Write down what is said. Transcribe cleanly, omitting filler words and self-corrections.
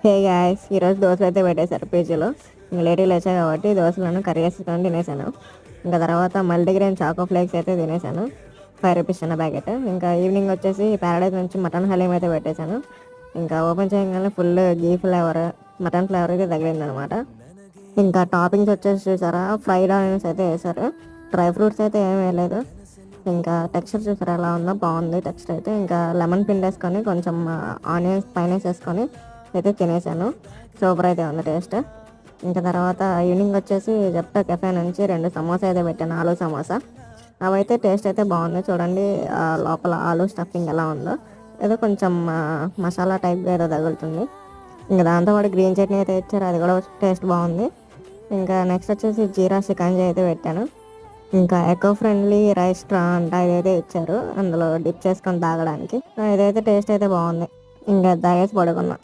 Hey guys, ఈరోజు దోశలు అయితే పెట్టేశారు పీజీలో. ఇంకా లేట్గా లేచాను కాబట్టి దోశలను కర్రీ వేసుకొని తినేసాను. ఇంకా తర్వాత మల్టీగ్రెయిన్ చాకో ఫ్లేక్స్ అయితే తినేసాను. 5 రూపీస్ చిన్న ప్యాకెట్. ఇంకా ఈవినింగ్ వచ్చేసి ప్యారడైజ్ నుంచి మటన్ హలీం అయితే పెట్టేశాను. ఇంకా ఓపెన్ చేయగానే ఫుల్ గీ ఫ్లేవర్, మటన్ ఫ్లేవర్ అయితే తగిలిందనమాట. ఇంకా టాపింగ్స్ వచ్చేసి చూసారా, ఫ్రైడ్ ఆనియన్స్ అయితే వేసారు. డ్రై ఫ్రూట్స్ అయితే ఏం వేయలేదు. ఇంకా టెక్స్చర్ చూసారా ఎలా ఉందో, బాగుంది టెక్స్చర్ అయితే. ఇంకా లెమన్ పిండేసుకొని కొంచెం ఆనియన్స్ పైన వేసేసుకొని అయితే తినేసాను. సూపర్ అయితే ఉంది టేస్ట్. ఇంకా తర్వాత ఈవినింగ్ వచ్చేసి జెప్టో కెఫే నుంచి 2 సమోసా అయితే పెట్టాను, ఆలూ సమోసా. అవైతే టేస్ట్ అయితే బాగుంది చూడండి. లోపల ఆలూ స్టఫింగ్ ఎలా ఉందో, ఏదో కొంచెం మసాలా టైప్గా ఏదో తగులుతుంది. ఇంకా దాంతోపాటు గ్రీన్ చట్నీ అయితే ఇచ్చారు, అది కూడా టేస్ట్ బాగుంది. ఇంకా నెక్స్ట్ వచ్చేసి జీరా షికంజీ అయితే పెట్టాను. ఇంకా ఎకో ఫ్రెండ్లీ రైస్ స్ట్రా అంట ఇదైతే ఇచ్చారు, అందులో డిప్ చేసుకొని తాగడానికి. ఇదైతే టేస్ట్ అయితే బాగుంది. ఇంకా తాగేసి పడుకున్నా.